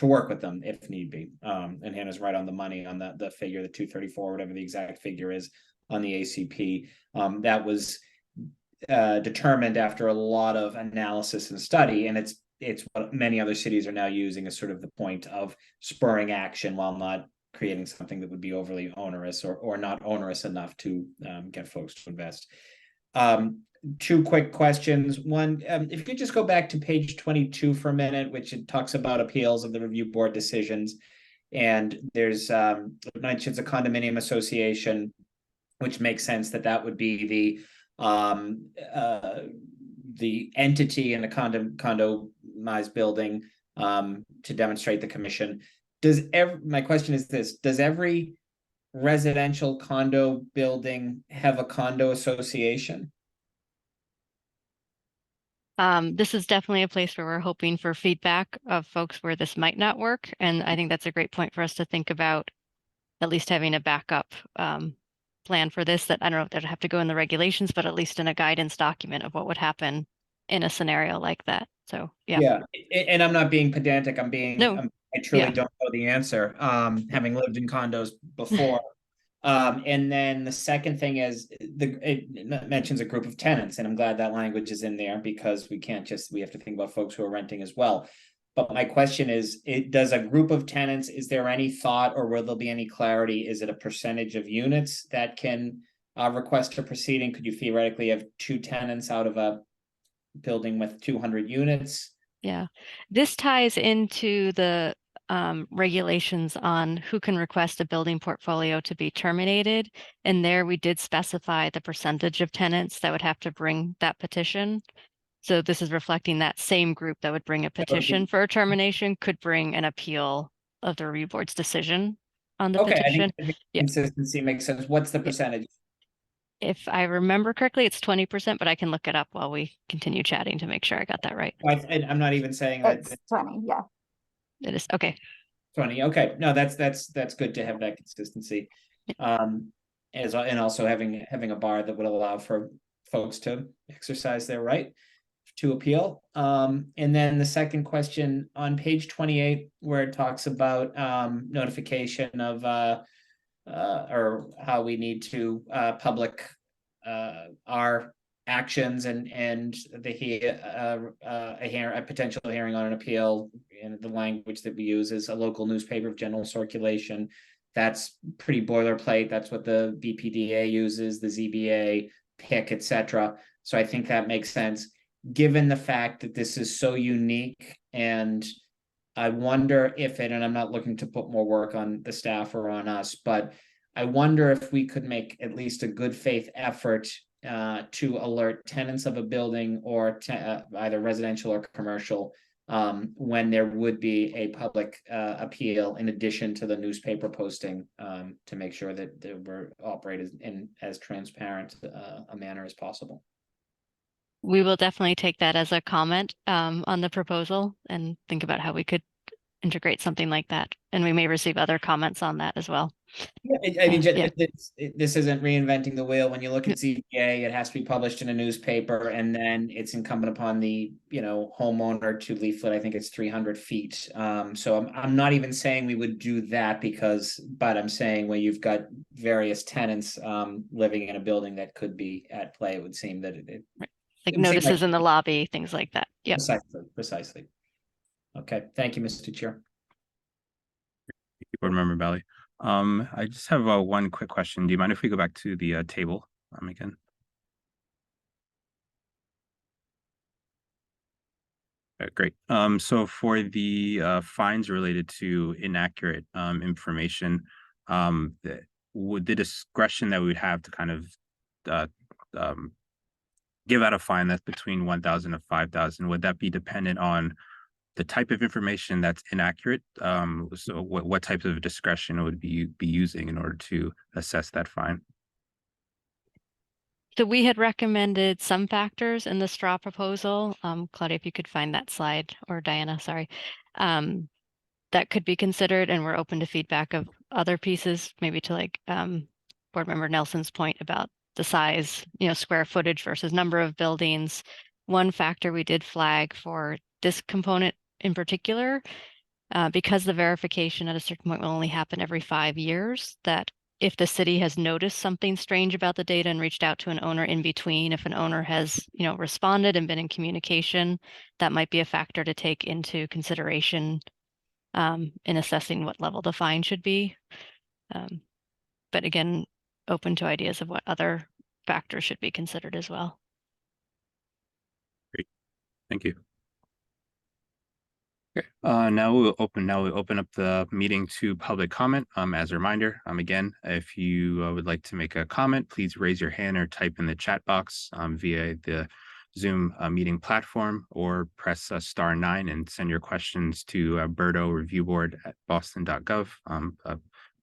work with them if need be. And Hannah's right on the money on the figure, the 234, whatever the exact figure is on the ACP. That was determined after a lot of analysis and study, and it's what many other cities are now using as sort of the point of spurring action while not creating something that would be overly onerous or not onerous enough to get folks to invest. Two quick questions. One, if you could just go back to page 22 for a minute, which it talks about appeals of the review board decisions. And there's it mentions a condominium association, which makes sense that that would be the entity in a condomized building to demonstrate the commission. My question is this: does every residential condo building have a condo association? This is definitely a place where we're hoping for feedback of folks where this might not work. And I think that's a great point for us to think about at least having a backup plan for this, that I don't know if that'd have to go in the regulations, but at least in a guidance document of what would happen in a scenario like that. So, yeah. And I'm not being pedantic. No. I truly Yeah. don't know the answer, having lived in condos before. And then the second thing is it mentions a group of tenants, and I'm glad that language is in there because we have to think about folks who are renting as well. But my question is, does a group of tenants, is there any thought or will there be any clarity? Is it a percentage of units that can request a proceeding? Could you theoretically have 2 tenants out of a building with 200 units? Yeah, this ties into the regulations on who can request a building portfolio to be terminated. And there we did specify the percentage of tenants that would have to bring that petition. So this is reflecting that same group that would bring a petition for a termination could bring an appeal of the review board's decision on the petition. I think consistency makes sense. What's the percentage? If I remember correctly, it's 20%, but I can look it up while we continue chatting to make sure I got that right. I'm not even saying that. It's 20, yeah. It is, okay. 20, okay. No, that's good to have that consistency. And also having a bar that would allow for folks to exercise their right to appeal. And then the second question on page 28, where it talks about notification of or how we need to public our actions and a potential hearing on an appeal. And the language that we use is a local newspaper of general circulation. That's pretty boilerplate. That's what the BPDA uses, the ZBA, PIC, etc. So I think that makes sense, given the fact that this is so unique. And I wonder if and I'm not looking to put more work on the staff or on us, but I wonder if we could make at least a good faith effort to alert tenants of a building or either residential or commercial when there would be a public appeal, in addition to the newspaper posting, to make sure that we're operated in as transparent a manner as possible. We will definitely take that as a comment on the proposal and think about how we could integrate something like that. And we may receive other comments on that as well. Yeah, I mean, this isn't reinventing the wheel. When you look at ZBA, it has to be published in a newspaper, and then it's incumbent upon the homeowner to leaflet. I think it's 300 feet. So I'm not even saying we would do that but I'm saying when you've got various tenants living in a building that could be at play, it would seem that like notices in the lobby, things like that. Yeah, precisely. Okay, thank you, Mr. Chair. Thank you, Board Member Bally. I just have one quick question. Do you mind if we go back to the table again? Great. So for the fines related to inaccurate information, would the discretion that we would have to kind of give out a fine that's between 1,000 and 5,000, would that be dependent on the type of information that's inaccurate? So what types of discretion would be using in order to assess that fine? So we had recommended some factors in the straw proposal. Claudia, if you could find that slide, or Diana, sorry, that could be considered, and we're open to feedback of other pieces, maybe to like Board Member Nelson's point about the size, square footage versus number of buildings. One factor we did flag for this component in particular, because the verification at a certain point will only happen every 5 years, that if the city has noticed something strange about the data and reached out to an owner in between, if an owner has, responded and been in communication, that might be a factor to take into consideration in assessing what level the fine should be. But again, open to ideas of what other factors should be considered as well. Thank you. Okay, now we'll open up the meeting to public comment. As a reminder, again, if you would like to make a comment, please raise your hand or type in the chat box via the Zoom meeting platform, or press star 9 and send your questions to BERDO Review Board at boston.gov.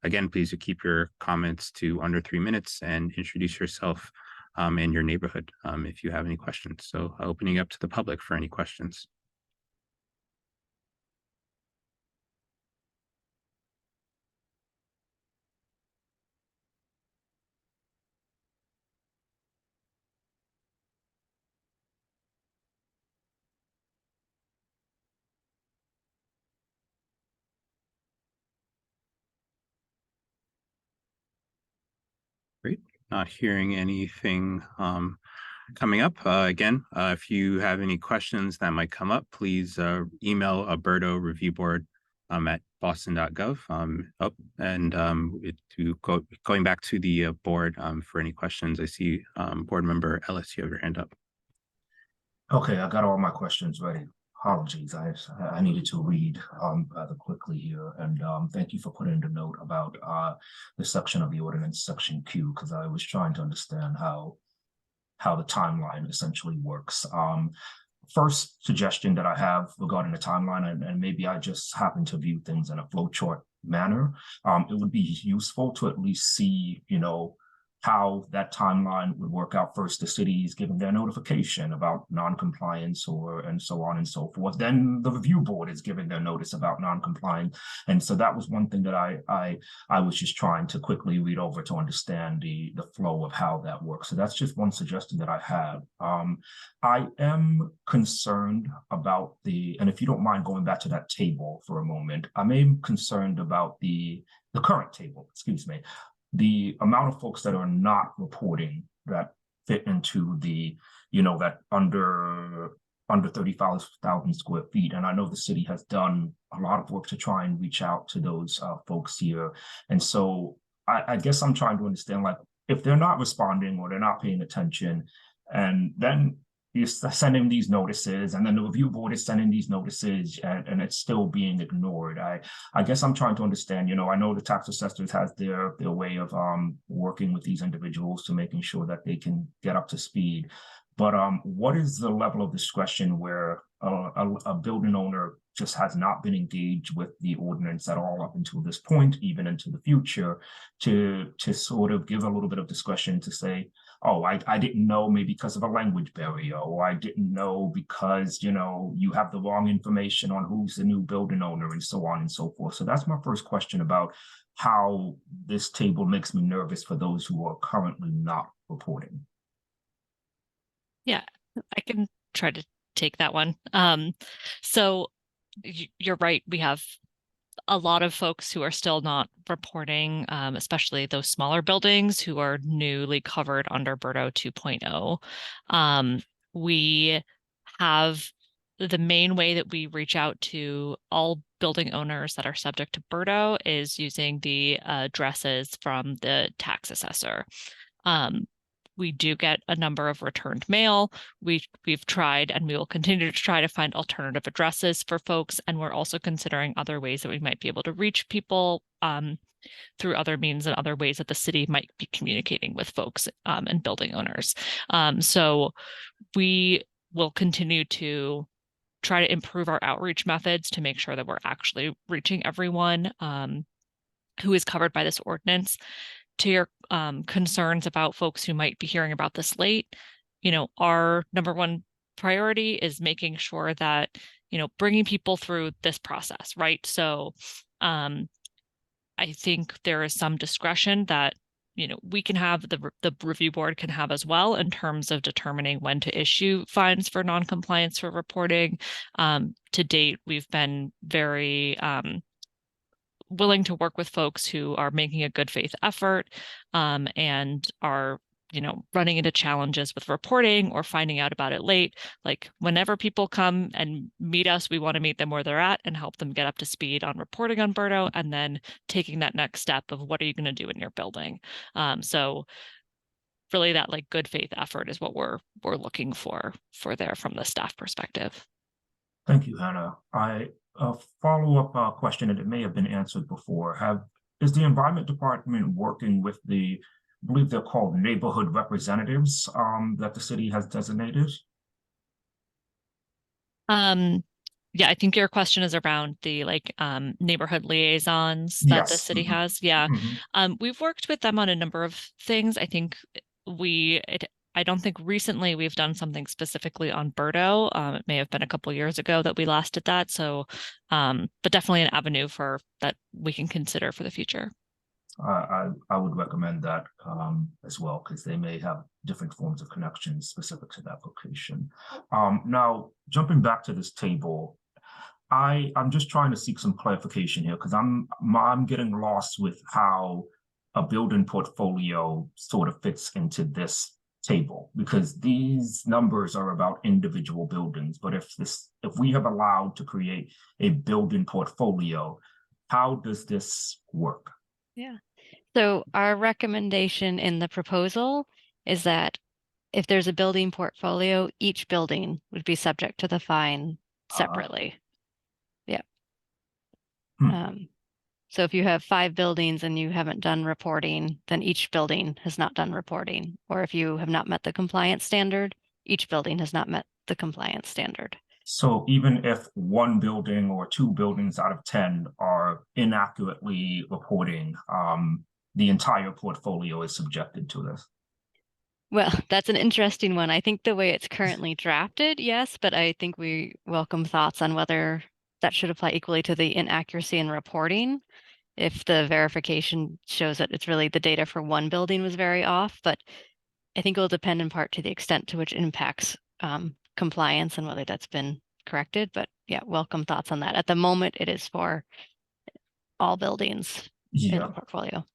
Again, please keep your comments to under 3 minutes and introduce yourself and your neighborhood if you have any questions. So opening up to the public for any questions. Great. Not hearing anything coming up. Again, if you have any questions that might come up, please email a BERDO Review Board at boston.gov. Going back to the board for any questions, I see Board Member Ellis, you have your hand up. Okay, I got all my questions ready. Apologies, I needed to read rather quickly here, and thank you for putting the note about the section of the ordinance, section Q, because I was trying to understand how the timeline essentially works. First suggestion that I have regarding the timeline, and maybe I just happen to view things in a flowchart manner, it would be useful to at least see, how that timeline would work out. First, the city is giving their notification about non-compliance and so on and so forth. Then the review board is giving their notice about non-compliance. And so that was one thing that I was just trying to quickly read over to understand the flow of how that works. So that's just one suggestion that I have. I am concerned about and if you don't mind going back to that table for a moment, I'm concerned about the current table, excuse me. The amount of folks that are not reporting that fit into the, that under 35,000 square feet. And I know the city has done a lot of work to try and reach out to those folks here. And so I guess I'm trying to understand, like, if they're not responding or they're not paying attention, and then you're sending these notices, and then the review board is sending these notices, and it's still being ignored. I guess I'm trying to understand, I know the tax assessors has their way of working with these individuals to making sure that they can get up to speed. But what is the level of discretion where a building owner just has not been engaged with the ordinance at all up until this point, even into the future, to sort of give a little bit of discretion to say, oh, I didn't know, maybe because of a language barrier, or I didn't know because, you have the wrong information on who's the new building owner, and so on and so forth. So that's my first question about how this table makes me nervous for those who are currently not reporting. Yeah, I can try to take that one. So you're right. We have a lot of folks who are still not reporting, especially those smaller buildings who are newly covered under BERDO 2.0. We have the main way that we reach out to all building owners that are subject to BERDO is using the addresses from the tax assessor. We do get a number of returned mail. We've tried, and we will continue to try to find alternative addresses for folks. And we're also considering other ways that we might be able to reach people through other means and other ways that the city might be communicating with folks and building owners. So we will continue to try to improve our outreach methods to make sure that we're actually reaching everyone who is covered by this ordinance. To your concerns about folks who might be hearing about this late, our number one priority is making sure that, bringing people through this process, right? So I think there is some discretion that, we can have, the review board can have as well in terms of determining when to issue fines for noncompliance for reporting. To date, we've been very willing to work with folks who are making a good faith effort and are, running into challenges with reporting or finding out about it late. Like, whenever people come and meet us, we want to meet them where they're at and help them get up to speed on reporting on BERDO, and then taking that next step of what are you going to do in your building. So really that like good faith effort is what we're looking for there from the staff perspective. Thank you, Hannah. A follow-up question, and it may have been answered before. Is the Environment Department working with I believe they're called neighborhood representatives, that the city has designated? Yeah, I think your question is around the like neighborhood liaisons that the Yes. city has. Yeah. Mhm. We've worked with them on a number of things. I think I don't think recently we've done something specifically on BERDO. It may have been a couple years ago that we last did that. So, but definitely an avenue for that we can consider for the future. I would recommend that as well, because they may have different forms of connections specific to that location. Now, jumping back to this table, I'm just trying to seek some clarification here, because I'm getting lost with how a building portfolio sort of fits into this table, because these numbers are about individual buildings. But if we have allowed to create a building portfolio, how does this work? Yeah. So our recommendation in the proposal is that if there's a building portfolio, each building would be subject to the fine separately. Yeah. So if you have 5 buildings and you haven't done reporting, then each building has not done reporting. Or if you have not met the compliance standard, each building has not met the compliance standard. So even if 1 building or 2 buildings out of 10 are inaccurately reporting, the entire portfolio is subjected to this. Well, that's an interesting one. I think the way it's currently drafted, yes, but I think we welcome thoughts on whether that should apply equally to the inaccuracy in reporting. If the verification shows that it's really the data for 1 building was very off, but I think it will depend in part to the extent to which it impacts compliance and whether that's been corrected. But yeah, welcome thoughts on that. At the moment, it is for all buildings in the portfolio.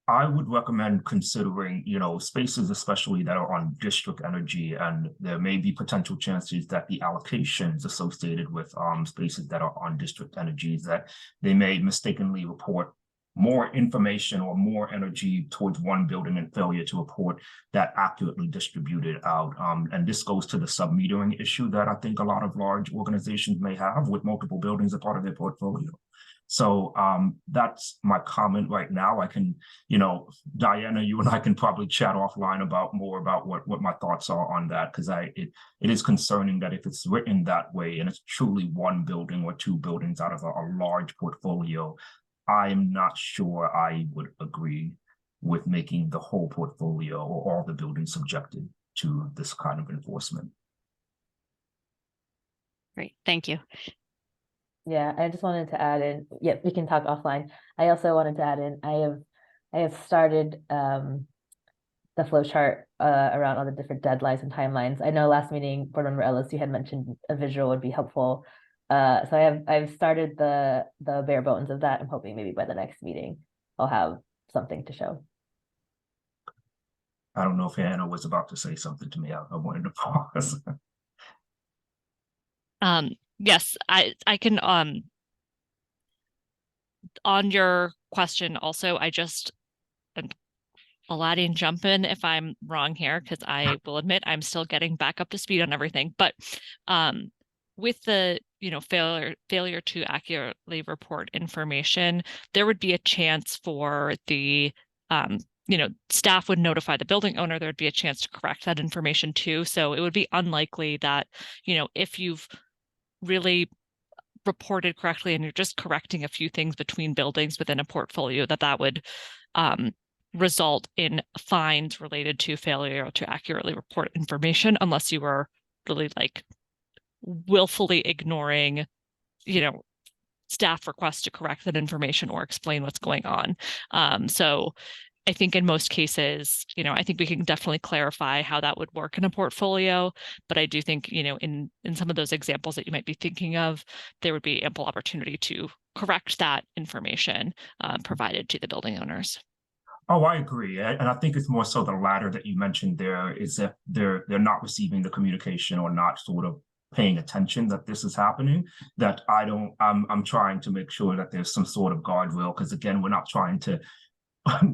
I would recommend considering, spaces especially that are on district energy, and there may be potential chances that the allocations associated with spaces that are on district energies, that they may mistakenly report more information or more energy towards 1 building and failure to report that accurately distributed out. And this goes to the sub-metering issue that I think a lot of large organizations may have with multiple buildings as part of their portfolio. So that's my comment right now. I can, Diana, you and I can probably chat offline about what my thoughts are on that, because it is concerning that if it's written that way and it's truly 1 building or 2 buildings out of a large portfolio, I'm not sure I would agree with making the whole portfolio or all the buildings subjected to this kind of enforcement. Great, thank you. Yeah, I just wanted to add in, we can talk offline. I also wanted to add in, I have started the flow chart around all the different deadlines and timelines. I know last meeting, Board Member Ellis, you had mentioned a visual would be helpful. So I've started the bare bones of that. I'm hoping maybe by the next meeting, I'll have something to show. I don't know if Hannah was about to say something to me. I wanted to pause. Yes, I can on your question also, Aladdin, jump in if I'm wrong here, because I will admit I'm still getting back up to speed on everything. But with the failure to accurately report information, there would be a chance for the staff would notify the building owner. There'd be a chance to correct that information too. So it would be unlikely that if you've really reported correctly and you're just correcting a few things between buildings within a portfolio, that would result in fines related to failure to accurately report information, unless you were really like willfully ignoring staff requests to correct that information or explain what's going on. So I think in most cases, I think we can definitely clarify how that would work in a portfolio. But I do think, in some of those examples that you might be thinking of, there would be ample opportunity to correct that information provided to the building owners. Oh, I agree. And I think it's more so the latter that you mentioned there, is that they're not receiving the communication or not sort of paying attention that this is happening, that I'm trying to make sure that there's some sort of guardrail, because again, we're not trying to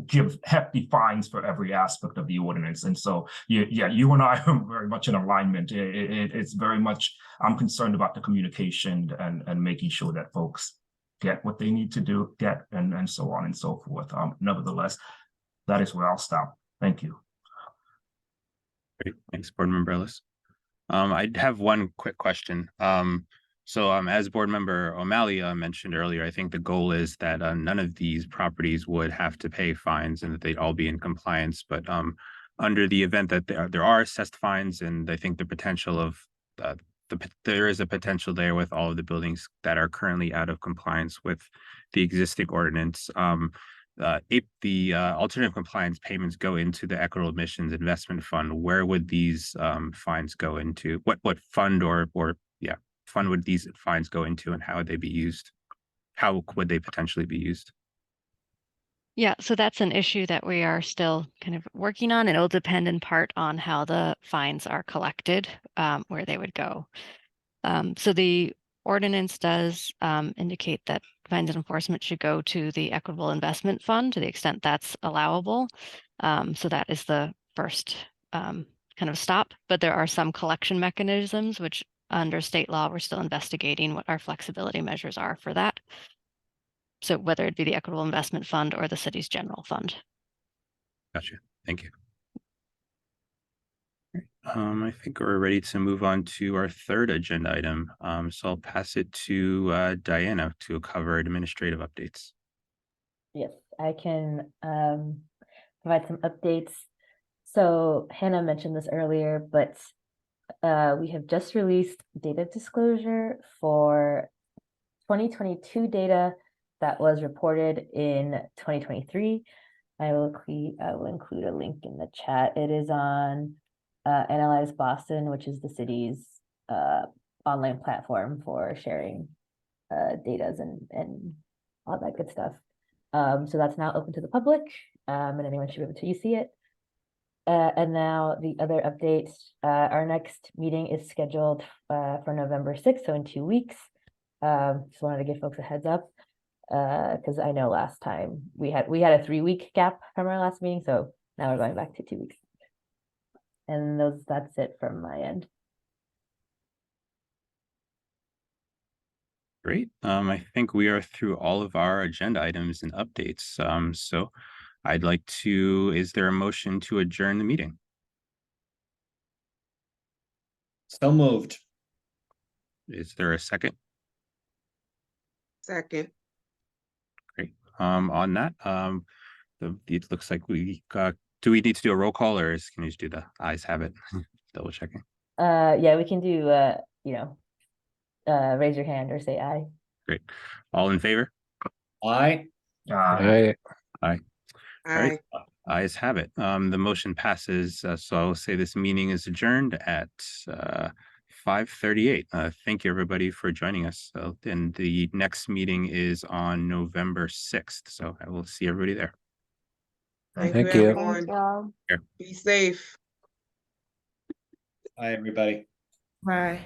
give hefty fines for every aspect of the ordinance. And so, yeah, you and I are very much in alignment. It's very much, I'm concerned about the communication and making sure that folks get what they need to get, and so on and so forth. Nevertheless, that is where I'll stop. Thank you. Great, thanks, Board Member Ellis. I have one quick question. As Board Member O'Malley mentioned earlier, I think the goal is that none of these properties would have to pay fines and that they'd all be in compliance. But under the event that there are assessed fines, and I think the potential of there is a potential there with all of the buildings that are currently out of compliance with the existing ordinance. If the alternative compliance payments go into the Equitable Admissions Investment Fund, where would these fines go into? What fund fund would these fines go into, and how would they be used? How would they potentially be used? Yeah, so that's an issue that we are still kind of working on. It'll depend in part on how the fines are collected, where they would go. So the ordinance does indicate that fines and enforcement should go to the Equitable Investment Fund to the extent that's allowable. So that is the first kind of stop, but there are some collection mechanisms which under state law, we're still investigating what our flexibility measures are for that. So whether it be the Equitable Investment Fund or the city's general fund. Gotcha. Thank you. I think we're ready to move on to our third agenda item. So I'll pass it to Diana to cover administrative updates. Yes, I can provide some updates. So Hannah mentioned this earlier, but we have just released data disclosure for 2022 data that was reported in 2023. I will include a link in the chat. It is on Analyze Boston, which is the city's online platform for sharing data and all that good stuff. So that's now open to the public, and anyone should be able to see it. And now the other updates, our next meeting is scheduled for November 6th, so in 2 weeks. Just wanted to give folks a heads up, because I know last time we had a 3-week gap from our last meeting, so now we're going back to 2 weeks. And that's it from my end. Great. I think we are through all of our agenda items and updates. So I'd like to, is there a motion to adjourn the meeting? So moved. Is there a second? Second. Great. On that, it looks like we do we need to do a roll call, or can you just do the ayes have it? Double checking. Yeah, we can do raise your hand or say aye. Great. All in favor? Aye. Aye. Aye. All Aye. right. Ayes have it. The motion passes. So I'll say this meeting is adjourned at 5:38. Thank you, everybody, for joining us. And the next meeting is on November 6th. So I will see everybody there. Thank Thank you, you. everyone. Thank you. Be safe. Bye, everybody. Bye.